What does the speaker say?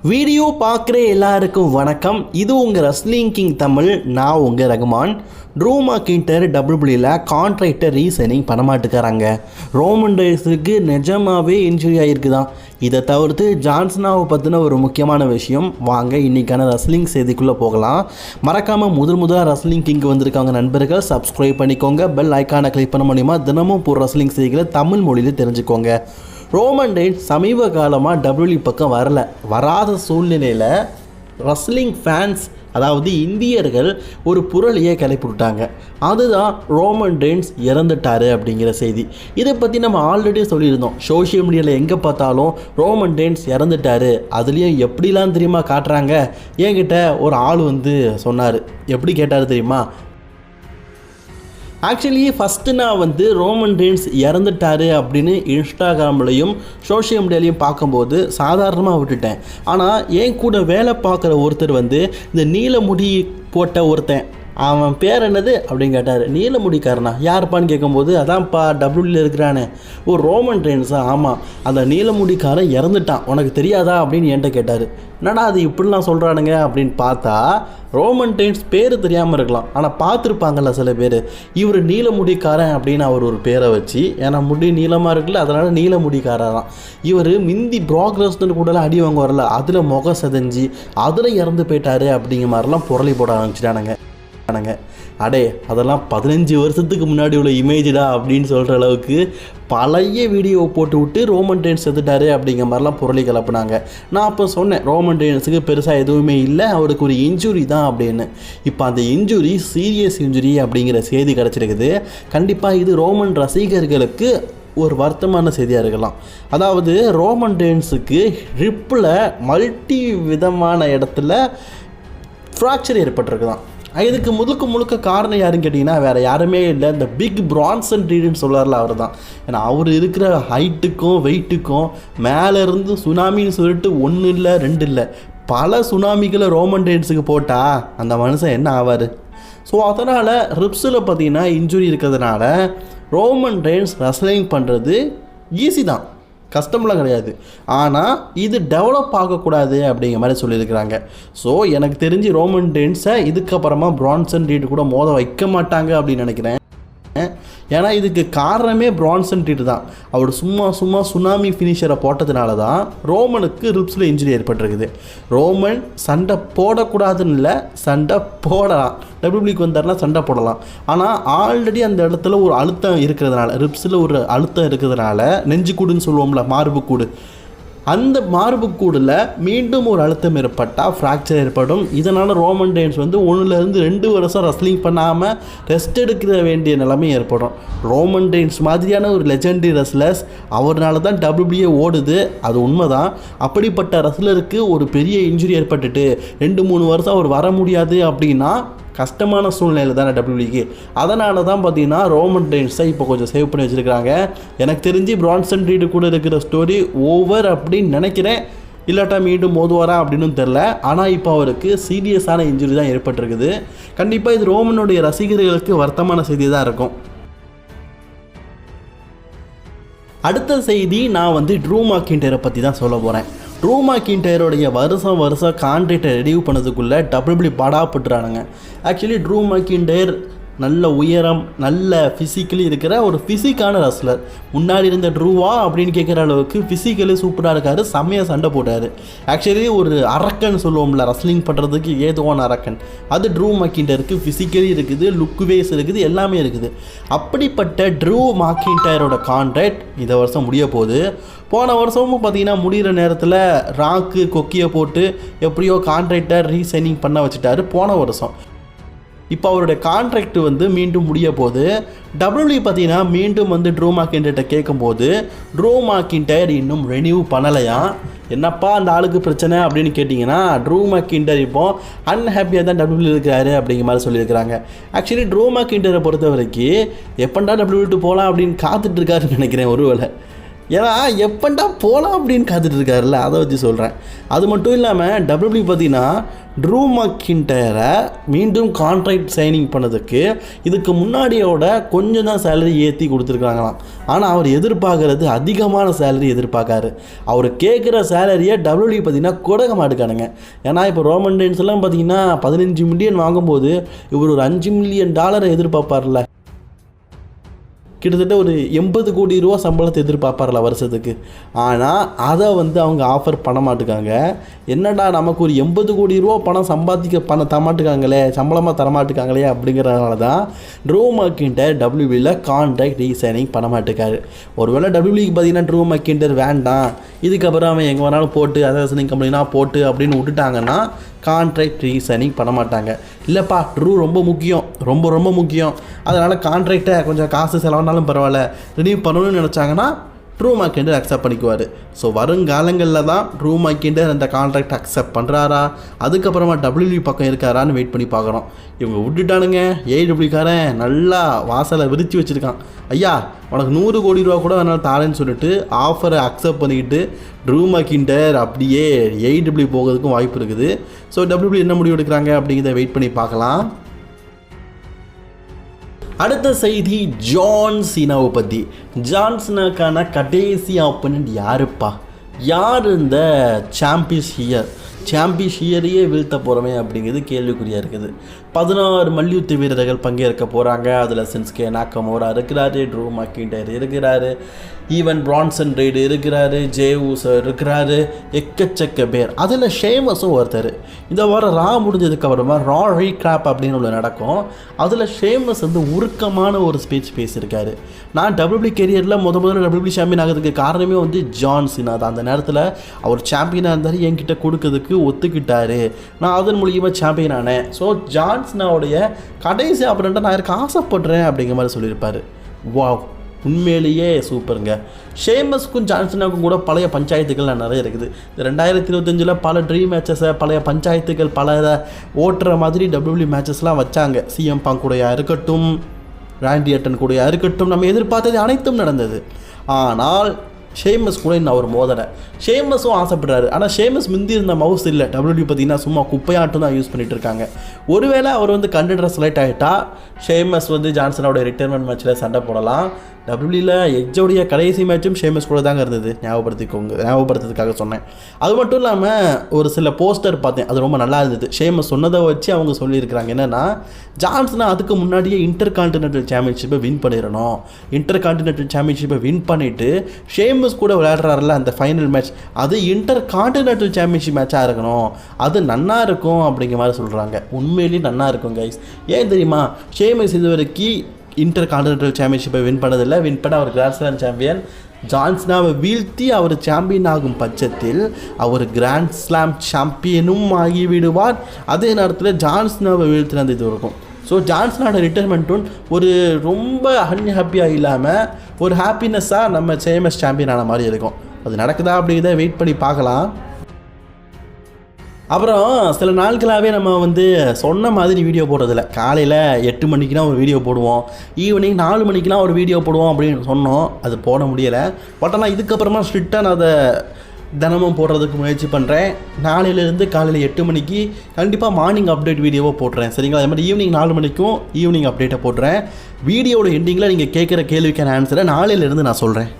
Video பார்க்குற எல்லாருக்கும் வணக்கம். இது உங்கள் ரெஸ்லிங் கிங் தமிழ். நான் உங்கள் ரகுமான். ட்ரூ மக்கின்டையர் டபிள்யூபிள்யூல கான்ட்ராக்டை ரீசைனிங் பண்ண மாட்டேங்கிறாங்க. ரோமன் ரெயின்ஸுக்கு நிஜமாகவே இன்ஜுரி ஆகிருக்குதான். இதை தவிர்த்து ஜான்சனாவை பற்றின ஒரு முக்கியமான விஷயம். வாங்க இன்றைக்கான ரெஸ்லிங் செய்திக்குள்ளே போகலாம். மறக்காமல் முதலாக ரெஸ்லிங் கிங்கு வந்திருக்காங்க நண்பர்கள், சப்ஸ்கிரைப் பண்ணிக்கோங்க. பெல் ஐக்கானை கிளிக் பண்ண மூலிமா தினமும் ஒரு ரெஸ்லிங் செய்திகளை தமிழ் மொழியில் தெரிஞ்சுக்கோங்க. ரோமன் ரெயின்ஸ் சமீப காலமாக டபிள்யூ பக்கம் வராத சூழ்நிலையில் ரெஸ்லிங் ஃபேன்ஸ், அதாவது இந்தியர்கள், ஒரு புரளியை கிளப்பிவிட்டாங்க. அதுதான் ரோமன் ரெயின்ஸ் இறந்துட்டார் அப்படிங்கிற செய்தி. இதை பற்றி நம்ம ஆல்ரெடி சொல்லியிருந்தோம். சோஷியல் மீடியாவில் எங்கே பார்த்தாலும் ரோமன் ரெயின்ஸ் இறந்துட்டார், அதுலேயும் எப்படிலாம் தெரியுமா காட்டுறாங்க. என்கிட்ட ஒரு ஆள் சொன்னார். எப்படி கேட்டார் தெரியுமா? ஆக்சுவலி ஃபஸ்ட்டு நான் ரோமன் ரெயின்ஸ் இறந்துட்டார் அப்படின்னு இன்ஸ்டாகிராம்லையும் சோஷியல் மீடியாலையும் பார்க்கும்போது சாதாரணமாக விட்டுட்டேன். ஆனால் என் கூட வேலை பார்க்குற ஒருத்தர் இந்த நீல முடி போட்ட ஒருத்தன், அவன் பேர் என்னது அப்படின்னு கேட்டார். நீல முடிக்காரனா? யாருப்பான்னு கேட்கும்போது, அதான்ப்பா டபிள்யூல இருக்கிறானே. ஓ, ரோமன் ரெயின்ஸா? ஆமாம், அந்த நீல முடிக்காரன் இறந்துட்டான், உனக்கு தெரியாதா அப்படின்னு என்கிட்ட கேட்டார். என்னடா அது இப்படிலாம் சொல்கிறானுங்க அப்படின்னு பார்த்தா, ரோமன் ரெயின்ஸ் பேர் தெரியாமல் இருக்கலாம், ஆனால் பார்த்துருப்பாங்கல்ல சில பேர். இவர் நீல முடிக்காரன் அப்படின்னு அவர் ஒரு பேரை வச்சு, ஏன்னா முடி நீளமாக இருக்குல்ல, அதனால் நீல முடிக்காரன். இவர் மிந்தி ப்ராக்ரஸ்ன்னு கூடலாம் அடி வாங்க வரல, அதில் முகம் செதஞ்சு அதில் இறந்து போயிட்டாரு அப்படிங்கிற மாதிரிலாம் புரளி போட ஆரம்பிச்சிட்டானுங்க. அடே, அதெல்லாம் 15 வருஷத்துக்கு முன்னாடி உள்ள இமேஜ்டா அப்படின்னு சொல்கிற அளவுக்கு பழைய வீடியோவை போட்டு விட்டு ரோமன் ரெயின்ஸ் செத்துட்டாரு அப்படிங்கிற மாதிரிலாம் புரளி கிளப்புனாங்க. நான் அப்போ சொன்னேன், ரோமன் ரெயின்ஸுக்கு பெருசாக எதுவுமே இல்லை, அவருக்கு ஒரு இன்ஜுரி தான் அப்படின்னு. இப்போ அந்த இன்ஜுரி சீரியஸ் இன்ஜுரி அப்படிங்கிற செய்தி கிடச்சிருக்குது. கண்டிப்பாக இது ரோமன் ரசிகர்களுக்கு ஒரு வருத்தமான செய்தியாக இருக்கலாம். அதாவது ரோமன் ரெயின்ஸுக்கு ரிப்பில் மல்டி விதமான இடத்துல ஃப்ராக்சர் ஏற்பட்டிருக்குதான். இதுக்கு முழுக்க காரணம் யாருன்னு கேட்டிங்கன்னா வேறு யாருமே இல்லை, இந்த பிக் பிரான்சன் ரீடுன்னு சொல்கிறார்ல அவர் தான். ஏன்னா அவர் இருக்கிற ஹைட்டுக்கும் வெயிட்டுக்கும் மேலேருந்து சுனாமின்னு சொல்லிட்டு 1 இல்லை 2 இல்லை பல சுனாமிகளை ரோமன் ரெயின்ஸுக்கு போட்டால் அந்த மனுஷன் என்ன ஆவார்? ஸோ அதனால் ரிப்ஸில் பார்த்திங்கன்னா இன்ஜுரி இருக்கிறதுனால ரோமன் ரெயின்ஸ் ரெஸ்லிங் பண்ணுறது ஈஸி தான், கஷ்டம்லாம் கிடையாது. ஆனால் இது டெவலப் ஆகக்கூடாது அப்படிங்கிற மாதிரி சொல்லியிருக்கிறாங்க. ஸோ எனக்கு தெரிஞ்சு ரோமன் ரெயின்ஸை இதுக்கப்புறமா பிரான்சன் ரீட் கூட மோத வைக்க மாட்டாங்க அப்படின்னு நினைக்கிறேன். ஏன்னா இதுக்கு காரணமே பிரான்சன் ரீட் தான். அவர் சும்மா சுனாமி ஃபினிஷரை போட்டதுனால தான் ரோமனுக்கு ரிப்ஸில் இன்ஜுரி ஏற்பட்டிருக்குது. ரோமன் சண்டை போடக்கூடாதுன்னு இல்லை, சண்டை போடலாம். டபிள்யூபிள்யூக்கு வந்தார்னா சண்டை போடலாம். ஆனால் ஆல்ரெடி அந்த இடத்துல ஒரு அழுத்தம் இருக்கிறதுனால, ரிப்ஸில் ஒரு அழுத்தம் இருக்கிறதுனால, நெஞ்சுக்கூடுன்னு சொல்லுவோம்ல, மார்புக்கூடு, அந்த மார்புக்கூடில் மீண்டும் ஒரு அழுத்தம் ஏற்பட்டால் ஃப்ராக்சர் ஏற்படும். இதனால் ரோமன் ரெயின்ஸ் 1 to 2 வருஷம் ரெஸ்லிங் பண்ணாமல் ரெஸ்ட் எடுக்க வேண்டிய நிலைமை ஏற்படும். ரோமன் ரெயின்ஸ் மாதிரியான ஒரு லெஜெண்டரி ரெஸ்லர்ஸ், அவர்னால தான் டபிள்யூபிள்யூ ஓடுது, அது உண்மைதான். அப்படிப்பட்ட ரெஸ்லருக்கு ஒரு பெரிய இன்ஜுரி ஏற்பட்டுட்டு 2-3 வருஷம் அவர் வர முடியாது அப்படின்னா கஷ்டமான சூழ்நிலை தானே டபிள்யூபிள்யூக்கு. அதனால தான் பார்த்தீங்கன்னா ரோமன் ரெயின்ஸை இப்போ கொஞ்சம் சேவ் பண்ணி வச்சுருக்காங்க. எனக்கு தெரிஞ்சு பிரான்சன் ரீடு கூட இருக்கிற ஸ்டோரி ஓவர் அப்படின்னு நினைக்கிறேன். இல்லாட்டா மீண்டும் மோதுவாரா அப்படின்னு தெரில. ஆனால் இப்போ அவருக்கு சீரியஸான இன்ஜுரி தான் ஏற்பட்டிருக்குது. கண்டிப்பாக இது ரோமனுடைய ரசிகர்களுக்கு வருத்தமான செய்தி தான் இருக்கும். அடுத்த செய்தி, நான் ட்ரூ மக்கின்டையரை பற்றி தான் சொல்ல போகிறேன். ட்ரூ மக்கின்டையருடைய வருஷம் கான்ட்ராக்டை ரெடியூ பண்ணதுக்குள்ளே டபிள்யூபிள்யூ படாப்பட்டுறானுங்க. ஆக்சுவலி ட்ரூ மக்கின்டையர் நல்ல உயரம், நல்ல ஃபிசிக்கலி இருக்கிற ஒரு ஃபிசிக்கான ரெஸ்லர். முன்னாடி இருந்த ட்ரூவா அப்படின்னு கேட்குற அளவுக்கு ஃபிசிக்கலி சூப்பராக இருக்கார், செம்மையாக சண்டை போட்டார். ஆக்சுவலி ஒரு அரக்கன் சொல்லுவோம்ல, ரெஸ்லிங் பண்ணுறதுக்கு ஏதுவான அரக்கன், அது ட்ரூ மக்கின்டையருக்கு ஃபிசிக்கலி இருக்குது, லுக் வேஸ் இருக்குது, எல்லாமே இருக்குது. அப்படிப்பட்ட ட்ரூ மக்கின்டையரோட கான்ட்ராக்ட் இந்த வருஷம் முடிய போகுது. போன வருஷமும் பார்த்திங்கன்னா முடிகிற நேரத்தில் ராக்கு கொக்கியை போட்டு எப்படியோ கான்ட்ராக்டை ரீசைனிங் பண்ண வச்சுட்டாரு போன வருஷம். இப்போ அவருடைய கான்ட்ராக்ட் மீண்டும் முடிய போகுது. டபிள்யூபிள்யூ பார்த்தீங்கன்னா மீண்டும் ட்ரூ மக்கின்டையர்கிட்ட கேட்கும்போது ட்ரூ மக்கின்டையர் இன்னும் ரெனியூ பண்ணலையா. என்னப்பா அந்த ஆளுக்கு பிரச்சனை அப்படின்னு கேட்டிங்கன்னா, ட்ரூ மக்கின்டையர் இப்போ அன்ஹாப்பியாக தான் டபிள்யூபிள்யூ இருக்கிறாரு அப்படிங்கிற மாதிரி சொல்லியிருக்கிறாங்க. ஆக்சுவலி ட்ரூ மக்கின்டையரை பொறுத்த வரைக்கும் எப்பண்டா டபிள்யூபிள்யூ போகலாம் அப்படின்னு காத்துட்ருக்காருன்னு நினைக்கிறேன். ஒருவேளை ஏன்னா எப்பண்டா போகலாம் அப்படின்னு காத்துட்டு இருக்காருல்ல, அதை வச்சு சொல்கிறேன். அது மட்டும் இல்லாமல் WWE பார்த்தீங்கன்னா ட்ரூ மக்கின்டையரை மீண்டும் கான்ட்ராக்ட் சைனிங் பண்ணதுக்கு இதுக்கு முன்னாடியோட கொஞ்சம் தான் சேலரி ஏற்றி கொடுத்துருக்காங்களாம். ஆனால் அவர் எதிர்பார்க்குறது அதிகமான சேலரி எதிர்பார்க்காரு. அவர் கேட்குற சேலரியை WWE பார்த்தீங்கன்னா கொடுக்க மாட்டுக்கானுங்க. ஏன்னா இப்போ ரோமன் ரெயின்ஸ் எல்லாம் பார்த்தீங்கன்னா 15 மில்லியன் வாங்கும்போது இவர் ஒரு $5 மில்லியன் எதிர்பார்ப்பார்ல, கிட்டத்தட்ட ஒரு 80 கோடி ரூபா சம்பளத்தை எதிர்பார்ப்பார்ல வருஷத்துக்கு. ஆனால் அதை வந்து அவங்க ஆஃபர் பண்ண மாட்டுக்காங்க. என்னடா நமக்கு ஒரு 80 கோடி ரூபா பணம் தரமாட்டுக்காங்களே, சம்பளமாக தரமாட்டுக்காங்களே அப்படிங்கிறதுனால தான் ட்ரூ மக்கின்டையர் WWEல கான்ட்ராக்ட் ரீசைனிங் பண்ண மாட்டேக்காரு. ஒருவேளை WWEக்கு பார்த்தீங்கன்னா ட்ரூ மக்கின்டையர் வேண்டாம், இதுக்கப்புறம் அவன் எங்கே வேணாலும் போட்டு அசோசியேஷன் கம்பெனினா போட்டு அப்படின்னு விட்டுட்டாங்கன்னா கான்ட்ராக்ட் ரீசைனிங் பண்ண மாட்டாங்க. இல்லைப்பா ட்ரூ ரொம்ப முக்கியம், ரொம்ப ரொம்ப முக்கியம், அதனால் கான்ட்ராக்டை கொஞ்சம் காசு செலவுனாலும் பரவாயில்ல ரினியூ பண்ணணும்னு நினச்சாங்கன்னா ட்ரூ மக்கின்டையர் அக்செப்ட் பண்ணிக்குவார். ஸோ வருங்காலங்களில் தான் ட்ரூ மக்கின்டையர் அந்த கான்ட்ராக்ட் அக்செப்ட் பண்ணுறாரா, அதுக்கப்புறமா WWE பக்கம் இருக்காரான்னு வெயிட் பண்ணி பார்க்குறோம். இவங்க விட்டுட்டானுங்க. AEWக்காரன் நல்லா வாசலை விரித்து வச்சுருக்கான். ஐயா உனக்கு 100 கோடி ரூபா கூட வேணாலும் தாரேன்னு சொல்லிட்டு ஆஃபரை அக்செப்ட் பண்ணிக்கிட்டு ட்ரூ மக்கின்டையர் அப்படியே AEW போகிறதுக்கும் வாய்ப்பு இருக்குது. ஸோ WWE என்ன முடிவு எடுக்கிறாங்க அப்படிங்கிறத வெயிட் பண்ணி பார்க்கலாம். அடுத்த செய்தி ஜான் சீனாவை பற்றி. ஜான் சீனாக்கான கடைசி ஆப்போனன்ட் யாருப்பா? யார் இந்த சாம்பியன்ஸ் ஹியரையே வீழ்த்த போகிறோமே அப்படிங்கிறது கேள்விக்குறியாக இருக்குது. 16 மல்யுத்த வீரர்கள் பங்கேற்க போகிறாங்க. அதில் சின்ஸ்கே நாகமோரா இருக்கிறாரு, ட்ரூ மக்கின்டையர் இருக்கிறாரு, ஈவன் பிரான்சன் ரெய்டு இருக்கிறாரு, ஜே ஊசோ இருக்கிறாரு, எக்கச்சக்க பேர். அதில் ஷேமஸும் ஒருத்தர். இந்த வாரம் ரா முடிஞ்சதுக்கப்புறமா ரா ரீக்ராப் அப்படின்னு ஒன்று நடக்கும். அதில் ஷேமஸ் வந்து உருக்கமான ஒரு ஸ்பீச் பேசியிருக்காரு. நான் WWE கெரியரில் முதல்ல WWE சாம்பியன் ஆகிறதுக்கு காரணமே வந்து ஜான் சீனா தான். அந்த நேரத்தில் அவர் சாம்பியனாக இருந்தார், என்கிட்ட கொடுக்கறதுக்கு ஒத்துக்கிட்டாரு, நான் அதன் மூலியமாக சாம்பியன் ஆனேன். ஸோ ஜான் சீனாவுடைய கடைசி ஆப்பனண்ட்டை நான் எனக்கு ஆசைப்படுறேன் அப்படிங்கிற மாதிரி சொல்லியிருப்பார். வாவ், உண்மையிலேயே சூப்பருங்க. ஷேமஸ்க்கும் ஜான்சனாக்கும் கூட பழைய பஞ்சாயத்துகள் நிறைய இருக்குது. 2025 பல ட்ரீம் மேட்சஸை, பழைய பஞ்சாயத்துகள் பல ஓட்டுற மாதிரி WWE மேட்சஸ்லாம் வச்சாங்க. CM Punk கூடயா இருக்கட்டும், ராண்டி ஆர்டன் கூடயா இருக்கட்டும், நம்ம எதிர்பார்த்தது அனைத்தும் நடந்தது. ஆனால் ஷேமஸ் கூட இன்னும் அவர் மோதலை. ஷேமஸும் ஆசைப்படுறாரு. ஆனால் ஷேமஸ் முந்தி இருந்த மவுஸ் இல்லை. WWE பார்த்தீங்கன்னா சும்மா குப்பையாட்டும் தான் யூஸ் பண்ணிகிட்டு இருக்காங்க. ஒருவேளை அவர் வந்து கண்டெண்டர் செலக்ட் ஆகிட்டா ஷேமஸ் வந்து ஜான்சனோட ரிட்டைர்மெண்ட் மேட்ச்சில் சண்டை போடலாம். WWEல எட்ஜோடைய கடைசி மேட்சும் ஷேமஸ் கூட தாங்க இருந்தது, ஞாபகப்படுத்துறதுக்காக சொன்னேன். அது மட்டும் இல்லாமல் ஒரு சில போஸ்டர் பார்த்தேன், அது ரொம்ப நல்லா இருந்தது. ஷேமஸ் சொன்னதை வச்சு அவங்க சொல்லியிருக்கிறாங்க என்னென்னா, ஜான்சனா அதுக்கு முன்னாடியே இன்டர் கான்டினென்டல் சாம்பியன்ஷிப்பை வின் பண்ணிடணும். இன்டர் கான்டினென்டல் சாம்பியன்ஷிப்பை வின் பண்ணிவிட்டு ஷேமஸ் கூட விளையாடுறாருல அந்த ஃபைனல் மேட்ச், அது இன்டர் கான்டினென்டல் சாம்பியன்ஷிப் மேட்சாக இருக்கணும், அது நன்னா இருக்கும் அப்படிங்கிற மாதிரி சொல்கிறாங்க. உண்மையிலேயே நன்னா இருக்கும் கைஸ். ஏன் தெரியுமா? ஷேமஸ் இது வரைக்கும் இன்டர் கான்டினென்டல் சாம்பியன்ஷிப்பை வின் பண்ணதில்லை. வின் பண்ண அவர் கிராண்ட் ஸ்லாம் சாம்பியன். ஜான்சனாவை வீழ்த்தி அவர் சாம்பியன் ஆகும் பட்சத்தில் அவர் கிராண்ட் ஸ்லாம் சாம்பியனும் ஆகிவிடுவார். அதே நேரத்தில் ஜான்சனாவை வீழ்த்தினது இது இருக்கும். ஸோ ஜான்சனோட ரிட்டைர்மெண்ட்டும் ஒரு ரொம்ப அன்ஹாப்பியாக இல்லாமல் ஒரு ஹாப்பினஸ்ஸாக நம்ம ஷேமஸ் சாம்பியன் ஆன மாதிரி இருக்கும். அது நடக்குதா அப்படிங்கிறத வெயிட் பண்ணி பார்க்கலாம். அப்புறம் சில நாட்களாகவே நம்ம வந்து சொன்ன மாதிரி வீடியோ போடுறதில்ல. காலையில் 8 மணிக்குலாம் ஒரு வீடியோ போடுவோம், ஈவினிங் 4 மணிக்கெலாம் ஒரு வீடியோ போடுவோம் அப்படின்னு சொன்னோம். அது போட முடியலை. பட் ஆனால் இதுக்கப்புறமா ஸ்ட்ரிக்டாக நான் அதை தினமும் போடுறதுக்கு முயற்சி பண்ணுறேன். நாளையிலேருந்து காலையில் 8 மணிக்கு கண்டிப்பாக மார்னிங் அப்டேட் வீடியோவை போடுறேன், சரிங்களா? அதே மாதிரி ஈவினிங் 4 மணிக்கும் ஈவினிங் அப்டேட்டை போடுறேன். வீடியோட எண்டிங்கில் நீங்கள் கேட்குற கேள்விக்கான ஆன்சரை நாளையிலேருந்து நான் சொல்கிறேன்.